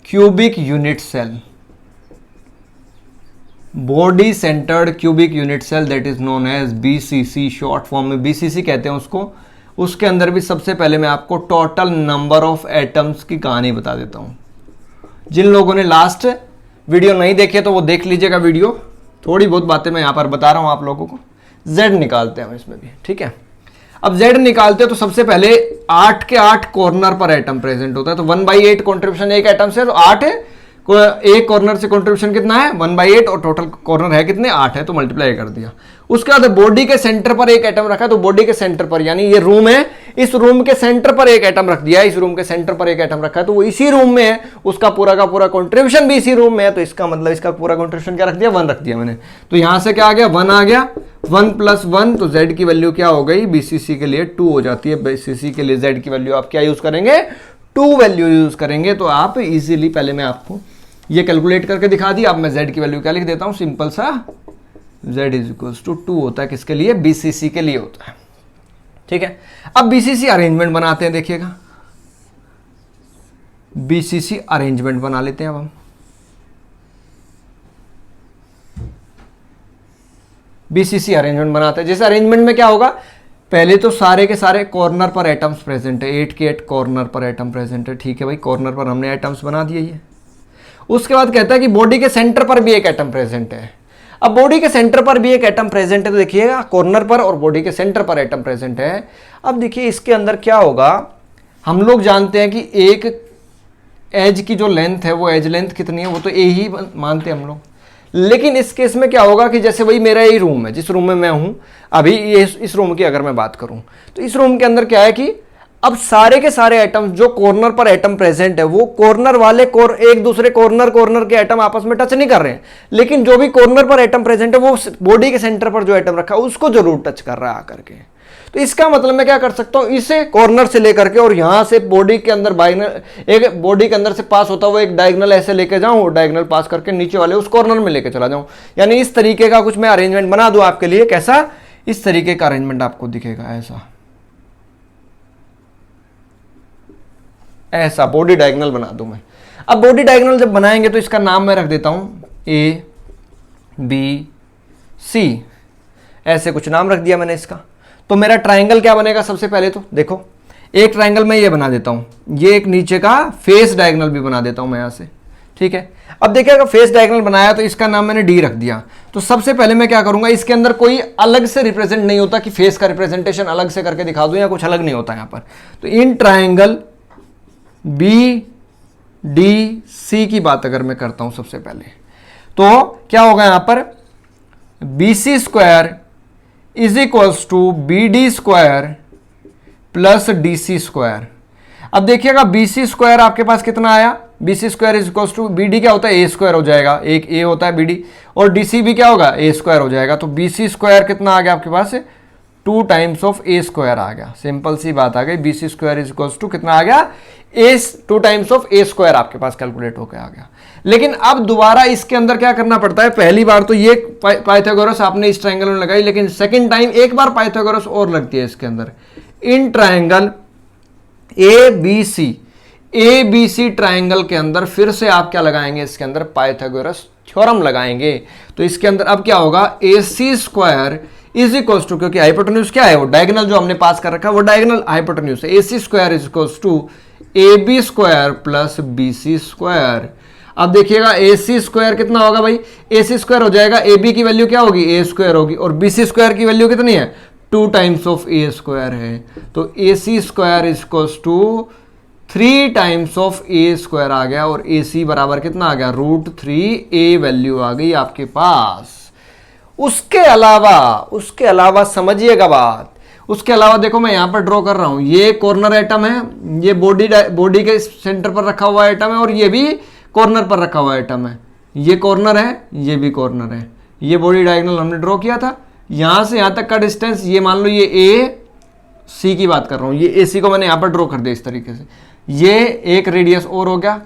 cubic unit cell. Body centered cubic unit cell that is known as BCC, short form में बीसीसी कहते हैं उसको। उसके अंदर भी सबसे पहले मैं आपको टोटल नंबर ऑफ एटम्स की कहानी बता देता हूं। जिन लोगों ने लास्ट वीडियो नहीं देखे तो वो देख लीजिएगा वीडियो, थोड़ी बहुत बातें मैं यहां पर बता रहा हूं आप लोगों को। Z निकालते हैं हम इसमें भी, ठीक है। अब Z निकालते हैं तो सबसे पहले 8 के 8 कॉर्नर पर एटम प्रेजेंट होता है, तो 1/8 कॉन्ट्रीब्यूशन एक एटम से, तो 8 है, एक कॉर्नर से कंट्रीब्यूशन कितना है 1/8, और टोटल कॉर्नर है कितने 8 है, तो मल्टीप्लाई कर दिया। उसके बाद बॉडी के सेंटर पर एक एटम रखा है, तो बॉडी के सेंटर पर, यानी ये रूम है, इस रूम के सेंटर पर एक एटम रख दिया, इस रूम के सेंटर पर एक एटम रखा है, तो वो इसी रूम में है, उसका पूरा का पूरा कंट्रीब्यूशन भी इसी रूम में है, तो इसका मतलब इसका पूरा कंट्रीब्यूशन क्या रख दिया 1 रख दिया मैंने। तो यहां से क्या आ गया 1 आ गया, 1 + 1, तो Z की वैल्यू क्या हो गई बीसीसी के लिए 2 हो जाती है। बीसीसी के लिए Z की वैल्यू आप क्या यूज करेंगे 2 वैल्यू यूज करेंगे। तो आप इजीली, पहले मैं आपको ये कैलकुलेट करके दिखा दी। अब मैं Z की वैल्यू क्या लिख देता हूं, सिंपल सा Z = 2 होता है, किसके लिए बीसीसी के लिए होता है, ठीक है। अब बीसीसी अरेंजमेंट बनाते हैं, देखिएगा बीसीसी अरेंजमेंट बना लेते हैं। अब हम बीसीसी अरेंजमेंट बनाते हैं। जैसे अरेंजमेंट में क्या होगा, पहले तो सारे के सारे कॉर्नर पर एटम्स प्रेजेंट है, 8 के 8 कॉर्नर पर एटम प्रेजेंट है, ठीक है भाई, कॉर्नर पर हमने एटम्स बना दिए ये। उसके बाद कहता है कि बॉडी के सेंटर पर भी एक एटम प्रेजेंट है। अब बॉडी के सेंटर पर भी एक एटम प्रेजेंट है, तो देखिएगा कॉर्नर पर और बॉडी के सेंटर पर एटम प्रेजेंट है। अब देखिए इसके अंदर क्या होगा, हम लोग जानते हैं कि एक एज की जो लेंथ है वो एज लेंथ कितनी है वो तो ए ही मानते हैं हम लोग। लेकिन इस केस में क्या होगा कि जैसे वही मेरा यही रूम है जिस रूम में मैं हूं अभी, ये इस रूम की अगर मैं बात करूं तो इस रूम के अंदर क्या है कि अब सारे के सारे एटम जो कॉर्नर पर एटम प्रेजेंट है वो कॉर्नर वाले एक दूसरे कॉर्नर के एटम आपस में टच नहीं कर रहे हैं, लेकिन जो भी कॉर्नर पर एटम प्रेजेंट है वो बॉडी के सेंटर पर जो एटम रखा है उसको जरूर टच कर रहा है आकर के। तो इसका मतलब मैं क्या कर सकता हूं, इसे कॉर्नर से लेकर के और यहां से बॉडी के अंदर एक बॉडी के अंदर से पास होता हुआ एक डायगोनल ऐसे लेके जाऊं और डायगोनल पास करके नीचे वाले उस कॉर्नर में लेके चला जाऊं। यानी इस तरीके का कुछ मैं अरेंजमेंट बना दूं आपके लिए। कैसा? इस तरीके का अरेंजमेंट आपको दिखेगा ऐसा बॉडी डायगोनल बना दूं मैं। अब बॉडी डायगोनल जब बनाएंगे तो इसका नाम मैं रख देता हूं ए बी सी, ऐसे कुछ नाम रख दिया मैंने इसका। तो मेरा ट्राइंगल क्या बनेगा? सबसे पहले तो देखो एक ट्राइंगल मैं ये बना देता हूं, ये एक नीचे का फेस डायगोनल भी बना देता हूं मैं यहां से, ठीक है। अब देखिए अगर फेस डायगोनल बनाया तो इसका नाम मैंने डी रख दिया। तो सबसे पहले मैं क्या करूंगा, इसके अंदर कोई अलग से रिप्रेजेंट नहीं होता कि फेस का रिप्रेजेंटेशन अलग से करके दिखा दूं या कुछ अलग नहीं होता यहां पर। तो in triangle B D C की बात अगर मैं करता हूं सबसे पहले तो क्या होगा यहां पर, B C square is equals to B D square plus D C square. अब देखिएगा बी सी स्क्वायर आपके पास कितना आया, B C square is equals to B D क्या होता है ए स्क्वायर हो जाएगा, एक ए होता है बी डी, और डी सी भी क्या होगा ए स्क्वायर हो जाएगा। तो बी सी स्क्वायर कितना आ गया आपके पास, 2 टाइम्स ऑफ ए स्क्वायर आ गया। सिंपल सी बात आ गई, B C square is equals to कितना आ गया, 2 टाइम्स ऑफ ए स्क्वायर आपके पास कैलकुलेट होकर आ गया। लेकिन अब दोबारा इसके अंदर क्या करना पड़ता है, पहली बार तो ये पाइथागोरस आपने इस ट्रायंगल में लगाई, लेकिन सेकंड टाइम एक बार पाइथागोरस और लगती है इसके अंदर। In triangle A B C triangle के अंदर फिर से आप क्या लगाएंगे, इसके अंदर पाइथागोरस थ्योरम लगाएंगे। तो इसके अंदर अब क्या होगा, ए C square is equals to, क्योंकि हाइपोटेन्यूज क्या है, वो डायगोनल जो हमने पास कर रखा है वो डायगोनल हाइपोटेन्यूज है, A C square is equals to A B square plus B C square. अब देखिएगा ए सी स्क्वायर कितना होगा भाई, ए सी स्क्वायर हो जाएगा, ए बी की वैल्यू क्या होगी ए स्क्वायर होगी, और बी सी स्क्वायर की वैल्यू कितनी है 2 टाइम्स ऑफ ए स्क्वायर है। तो A C square is equals to 3 times of A square आ गया, और ए सी बराबर कितना आ गया √3 ए वैल्यू आ गई आपके पास। उसके अलावा समझिएगा बात, उसके अलावा देखो मैं यहां पर ड्रॉ कर रहा हूं, ये कॉर्नर एटम है, ये बॉडी के सेंटर पर रखा हुआ एटम है, और ये भी कॉर्नर पर रखा हुआ एटम है। ये कॉर्नर है, ये भी कॉर्नर है, ये बॉडी डायगोनल हमने ड्रॉ किया था। यहां से यहां तक का डिस्टेंस, ये मान लो ये ए सी की बात कर रहा हूं, ये ए सी को मैंने यहां पर ड्रॉ कर दिया इस तरीके से। ये एक रेडियस और हो गया,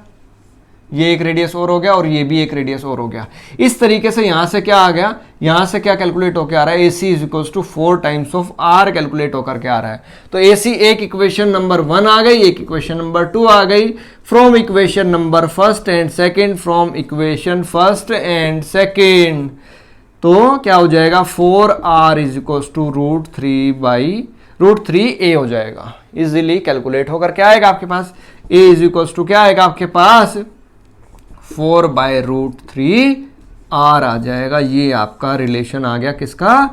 ये एक रेडियस और हो गया, और ये भी एक रेडियस और हो गया। इस तरीके से यहां से क्या आ गया, यहां से क्या कैलकुलेट होकर आ रहा है, A C is equals to 4 times of R calculate होकर के आ रहा है। तो ए सी एक इक्वेशन नंबर 1 आ गई, एक इक्वेशन नंबर 2 आ गई, from equation number first and second, from equation first and second. तो क्या हो जाएगा, 4r इज इक्वल्स टू √3 हो जाएगा। इजीली कैलकुलेट होकर क्या आएगा आपके पास, a इज इक्वल्स टू क्या आएगा आपके पास 4/√3 r आ जाएगा। ये आपका रिलेशन आ गया किसका,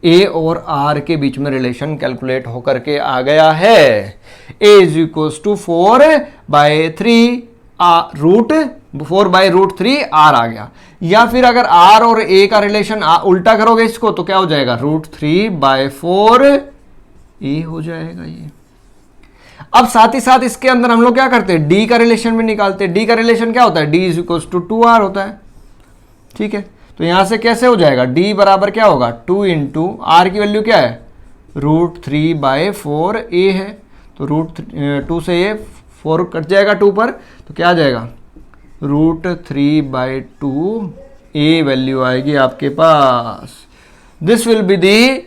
a और r के बीच में रिलेशन कैलकुलेट होकर के आ गया है। a is equals to 4/√3 r आ गया। या फिर अगर r और a का रिलेशन उल्टा करोगे इसको तो क्या हो जाएगा, √3/4 a हो जाएगा ये। अब साथ ही साथ इसके अंदर हम लोग क्या करते हैं, डी का रिलेशन भी निकालते हैं। डी का रिलेशन क्या होता है, D is equals to 2r होता है, ठीक है। तो यहां से कैसे हो जाएगा, डी बराबर क्या होगा 2 इंटू आर की वैल्यू क्या है √3/4 a है। तो √2 से ये 4 कट जाएगा 2 पर, तो क्या आ जाएगा √3/2 a वैल्यू आएगी आपके पास। This will be the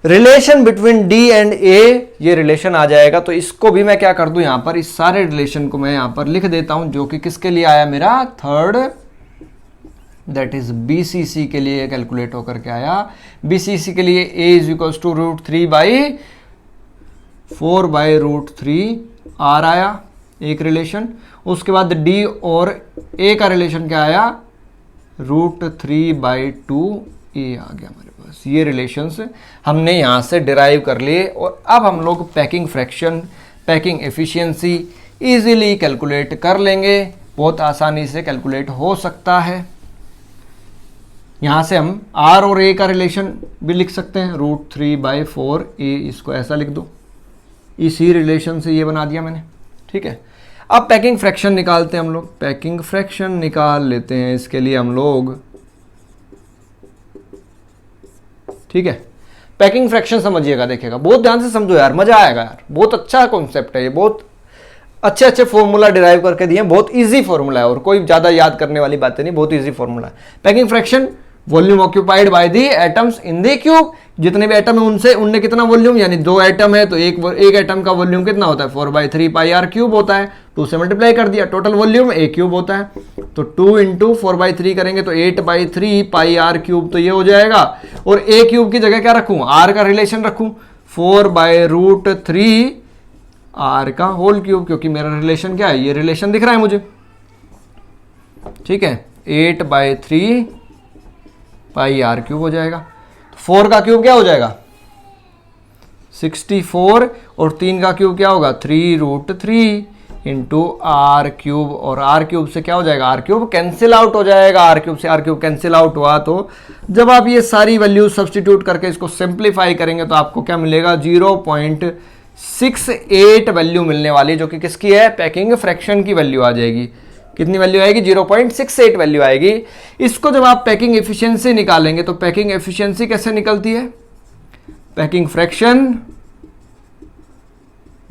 relation between D and A, ये रिलेशन आ जाएगा। तो इसको भी मैं क्या कर दूं, यहां पर इस सारे रिलेशन को मैं यहां पर लिख देता हूं, जो कि किसके लिए आया मेरा थर्ड, दैट इज बीसीसी के लिए कैलकुलेट होकर के आया। बीसीसी के लिए a is equals to √3/4/√3 r आया एक रिलेशन। उसके बाद डी और a का रिलेशन क्या आया, √3/2 a आ गया हमारे पास। ये रिलेशंस हमने यहाँ से डिराइव कर लिए, और अब हम लोग packing fraction, packing efficiency, easily calculate कर लेंगे, बहुत आसानी से कैलकुलेट हो सकता है। यहां से हम r और a का रिलेशन भी लिख सकते हैं, √3/4a, इसको ऐसा लिख दो, इसी रिलेशन से ये बना दिया मैंने, ठीक है। अब पैकिंग फ्रैक्शन निकालते हैं हम लोग, पैकिंग फ्रैक्शन निकाल लेते हैं इसके लिए हम लोग, ठीक है। पैकिंग फ्रैक्शन समझिएगा, देखिएगा, बहुत ध्यान से समझो यार, मजा आएगा यार, बहुत अच्छा कॉन्सेप्ट है ये, बहुत अच्छे अच्छे फॉर्मूला डिराइव करके दिए, बहुत इजी फॉर्मूला है और कोई ज्यादा याद करने वाली बातें नहीं, बहुत इजी फॉर्मूला है। Packing fraction volume occupied by the atoms in the cube, जितने भी एटम है उनसे उनने कितना वॉल्यूम, यानी 2 एटम है तो एक एटम का वॉल्यूम कितना होता है, 4/3πr³ होता है, 2 से मल्टीप्लाई कर दिया, टोटल वॉल्यूम a³ होता है, तो 2 × 4/3 करेंगे तो 8/3πr³ तो ये हो जाएगा, और a³ की जगह क्या रखूं, r का रिलेशन रखूं, 4/√3 r का होल क्यूब, क्योंकि मेरा रिलेशन क्या है, ये रिलेशन दिख रहा है मुझे, ठीक है। 8/3πr³ हो जाएगा, 4 का क्यूब क्या हो जाएगा 64, और 3 का क्यूब क्या होगा 3√3 × r³, और r³ से क्या हो जाएगा, r³ कैंसिल आउट हो जाएगा, r³ से r³ कैंसिल आउट हुआ, तो जब आप ये सारी वैल्यू सब्स्टिट्यूट करके इसको सिंप्लीफाई करेंगे तो आपको क्या मिलेगा, 0.68 वैल्यू मिलने वाली, जो कि किसकी है, पैकिंग फ्रैक्शन की वैल्यू आ जाएगी। कितनी वैल्यू आएगी, 0.68 वैल्यू आएगी। इसको जब आप पैकिंग एफिशिएंसी निकालेंगे तो पैकिंग एफिशिएंसी कैसे निकलती है, पैकिंग फ्रैक्शन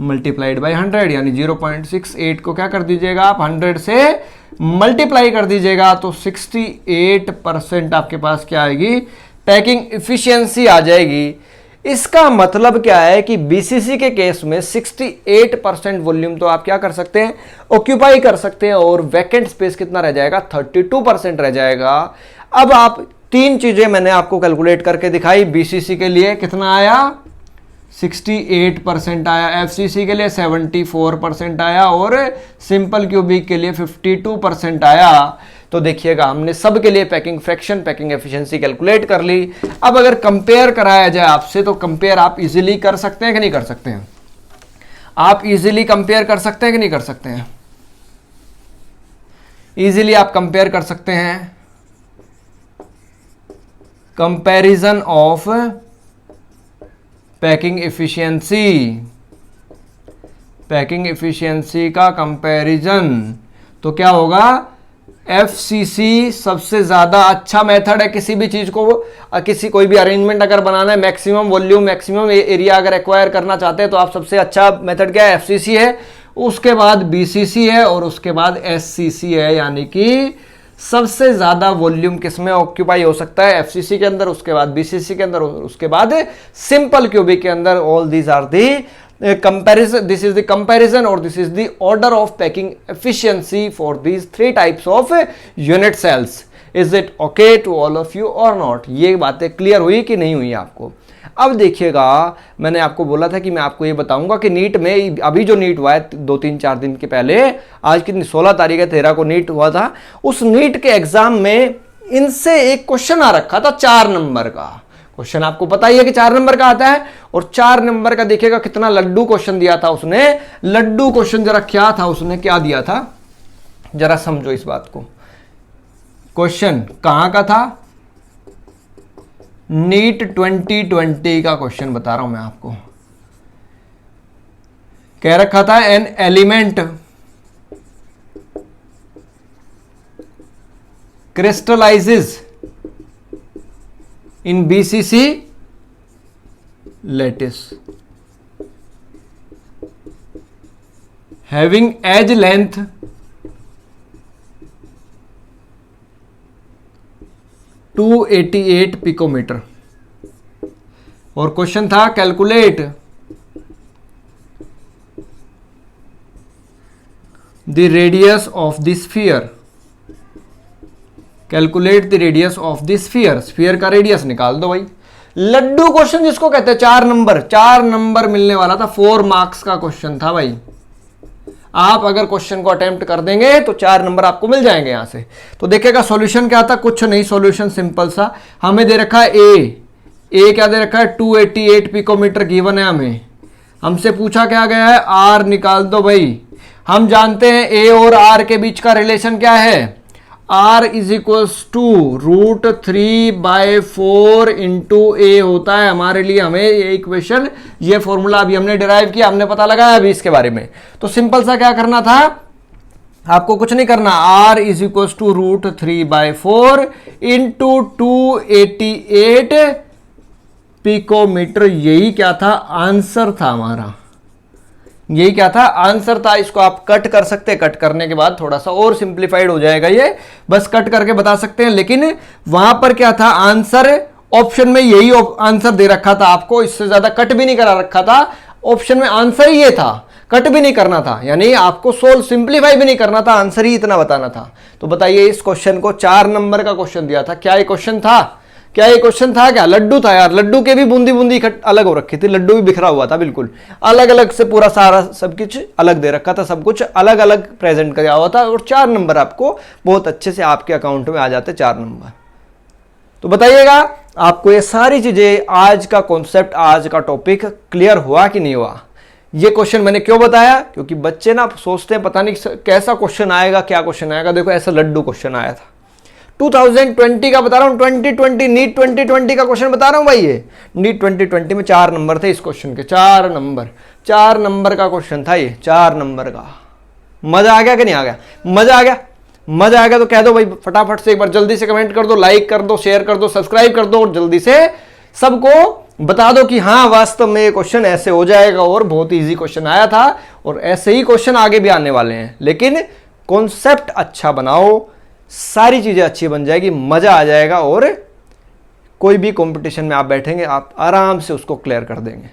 मल्टीप्लाइड बाय 100, यानी 0.68 को क्या कर दीजिएगा आप 100 से मल्टीप्लाई कर दीजिएगा, तो 68% आपके पास क्या आएगी, पैकिंग एफिशिएंसी आ जाएगी। इसका मतलब क्या है कि बीसीसी के केस में 68% वॉल्यूम तो आप क्या कर सकते हैं, ऑक्यूपाई कर सकते हैं, और वैकेंट स्पेस कितना रह जाएगा, 32% रह जाएगा। अब आप 3 चीजें मैंने आपको कैलकुलेट करके दिखाई, बीसीसी के लिए कितना आया 68% आया, एफसीसी के लिए 74% आया, और सिंपल क्यूबिक के लिए 52% आया। तो देखिएगा हमने सब के लिए packing fraction, packing efficiency calculate कर ली। अब अगर कंपेयर कराया जाए आपसे, तो कंपेयर आप इजीली कर सकते हैं कि नहीं कर सकते हैं, आप इजीली कंपेयर कर सकते हैं कि नहीं कर सकते हैं, इजीली आप कंपेयर कर सकते हैं। Comparison of packing efficiency, packing efficiency का कंपैरिजन, तो क्या होगा, एफसीसी सबसे ज्यादा अच्छा मेथड है किसी भी चीज को, कोई भी अरेंजमेंट अगर बनाना है, मैक्सिमम वॉल्यूम मैक्सिमम एरिया अगर एक्वायर करना चाहते हैं तो आप सबसे अच्छा मेथड क्या है, एफसीसी है, उसके बाद बीसीसी है, और उसके बाद एससीसी है, यानी कि सबसे ज्यादा वॉल्यूम किसमें ऑक्यूपाई हो सकता है, एफसीसी के अंदर, उसके बाद बीसीसी के अंदर, उसके बाद सिंपल क्यूबिक के अंदर। All these are the comparison, this is the comparison or this is the order of packing efficiency for these 3 types of unit cells. Is it okay to all of you or not? ये बातें clear हुई कि नहीं हुई आपको। अब देखिएगा, मैंने आपको बोला था कि मैं आपको ये बताऊंगा कि नीट में, अभी जो नीट हुआ है 2-3-4 दिन के पहले, आज कितनी 16 तारीख है, 13 को नीट हुआ था, उस नीट के एग्जाम में इनसे एक क्वेश्चन आ रखा था 4 नंबर का क्वेश्चन। आपको पता ही है कि 4 नंबर का आता है, और 4 नंबर का देखिएगा कितना लड्डू क्वेश्चन दिया था उसने। लड्डू क्वेश्चन जरा क्या था, उसने क्या दिया था, जरा समझो इस बात को। क्वेश्चन कहां का था, नीट 2020 का क्वेश्चन बता रहा हूं मैं आपको। कह रखा था an element crystallizes in BCC lattice having edge length 288 picometer, और क्वेश्चन था calculate the radius of the sphere, calculate the radius of the sphere, sphere का रेडियस निकाल दो भाई। लड्डू क्वेश्चन जिसको कहते हैं, 4 नंबर मिलने वाला था, 4 मार्क्स का क्वेश्चन था भाई। आप अगर क्वेश्चन को अटेम्प्ट कर देंगे तो 4 नंबर आपको मिल जाएंगे यहां से। तो देखिएगा सॉल्यूशन क्या था, कुछ नहीं, सॉल्यूशन सिंपल सा, हमें दे रखा है ए क्या दे रखा है 288 पिकोमीटर गिवन है हमें। हमसे पूछा क्या गया है, आर निकाल दो भाई। हम जानते हैं ए और आर के बीच का रिलेशन क्या है, r is equals to √3/4 into A होता है हमारे लिए। हमें ये इक्वेशन, ये फॉर्मूला अभी हमने डिराइव किया, हमने पता लगाया अभी इसके बारे में। तो सिंपल सा क्या करना था, आपको कुछ नहीं करना, r is equals to √3/4 into 288 picometer. यही क्या था, आंसर था हमारा, यही क्या था, आंसर था। इसको आप कट कर सकते हैं, कट करने के बाद थोड़ा सा और सिंप्लीफाइड हो जाएगा, ये बस कट करके बता सकते हैं। लेकिन वहां पर क्या था, आंसर ऑप्शन में यही आंसर दे रखा था आपको, इससे ज्यादा कट भी नहीं करा रखा था। ऑप्शन में आंसर ही ये था, कट भी नहीं करना था, यानी आपको सोल्व सिंप्लीफाई भी नहीं करना था, आंसर ही इतना बताना था। तो बताइए, इस क्वेश्चन को 4 नंबर का क्वेश्चन दिया था, क्या ये क्वेश्चन था, क्या ये क्वेश्चन था, क्या लड्डू था यार। लड्डू के भी बूंदी बूंदी अलग हो रखी थी, लड्डू भी बिखरा हुआ था, बिल्कुल अलग अलग से पूरा सारा सब कुछ अलग दे रखा था, सब कुछ अलग अलग प्रेजेंट किया हुआ था। और 4 नंबर आपको बहुत अच्छे से आपके अकाउंट में आ जाते, 4 नंबर। तो बताइएगा आपको ये सारी चीजें, आज का कॉन्सेप्ट, आज का टॉपिक क्लियर हुआ कि नहीं हुआ। ये क्वेश्चन मैंने क्यों बताया, क्योंकि बच्चे ना सोचते हैं पता नहीं कैसा क्वेश्चन आएगा, क्या क्वेश्चन आएगा। देखो ऐसा लड्डू क्वेश्चन आया था 2020 का, बता रहा हूं 2020 नीट 2020 का क्वेश्चन बता रहा हूं भाई। ये नीट 2020 में 4 नंबर थे इस क्वेश्चन के, 4 नंबर का क्वेश्चन था ये, 4 नंबर का। मजा आ गया कि नहीं आ गया, मजा आ गया, मजा आ गया तो कह दो भाई फटाफट से, एक बार जल्दी से कमेंट कर दो, लाइक कर दो, शेयर कर दो, सब्सक्राइब कर दो, और जल्दी से सबको बता दो कि हाँ वास्तव में ये क्वेश्चन ऐसे हो जाएगा, और बहुत इजी क्वेश्चन आया था, और ऐसे ही क्वेश्चन आगे भी आने वाले हैं। लेकिन कॉन्सेप्ट अच्छा बनाओ, सारी चीजें अच्छी बन जाएगी, मजा आ जाएगा, और कोई भी कंपटीशन में आप बैठेंगे आप आराम से उसको क्लियर कर देंगे।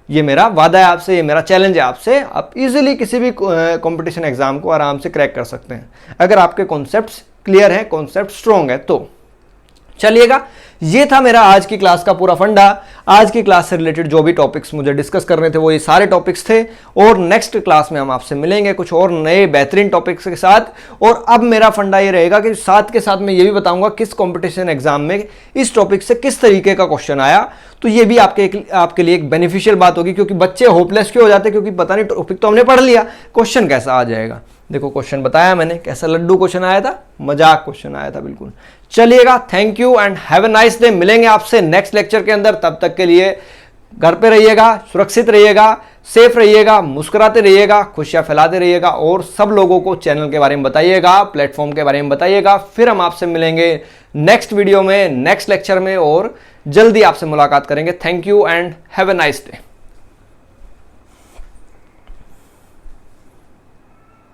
ये मेरा वादा है आपसे, ये मेरा चैलेंज है आपसे। आप इजीली किसी भी कंपटीशन एग्जाम को आराम से क्रैक कर सकते हैं अगर आपके कॉन्सेप्ट्स क्लियर हैं, कॉन्सेप्ट स्ट्रॉन्ग है तो। चलिएगा, ये था मेरा आज की क्लास का पूरा फंडा। आज की क्लास से रिलेटेड जो भी टॉपिक्स मुझे डिस्कस करने थे वो ये सारे टॉपिक्स थे, और नेक्स्ट क्लास में हम आपसे मिलेंगे कुछ और नए बेहतरीन टॉपिक्स के साथ। और अब मेरा फंडा ये रहेगा कि साथ के साथ मैं ये भी बताऊंगा किस कंपटीशन एग्जाम में इस टॉपिक से किस तरीके का क्वेश्चन आया। तो ये भी आपके लिए एक बेनिफिशियल बात होगी, क्योंकि बच्चे होपलेस क्यों हो जाते हैं, क्योंकि पता नहीं टॉपिक तो हमने पढ़ लिया, क्वेश्चन कैसा आ जाएगा। देखो क्वेश्चन बताया मैंने, कैसा लड्डू क्वेश्चन आया था, मजाक क्वेश्चन आया था बिल्कुल। चलिएगा, thank you and have a nice day. मिलेंगे आपसे नेक्स्ट लेक्चर के अंदर, तब तक के लिए घर पे रहिएगा, सुरक्षित रहिएगा, सेफ रहिएगा, मुस्कुराते रहिएगा, खुशियां फैलाते रहिएगा, और सब लोगों को चैनल के बारे में बताइएगा, प्लेटफॉर्म के बारे में बताइएगा। फिर हम आपसे मिलेंगे नेक्स्ट वीडियो में, नेक्स्ट लेक्चर में, और जल्दी आपसे मुलाकात करेंगे। Thank you and have a nice day.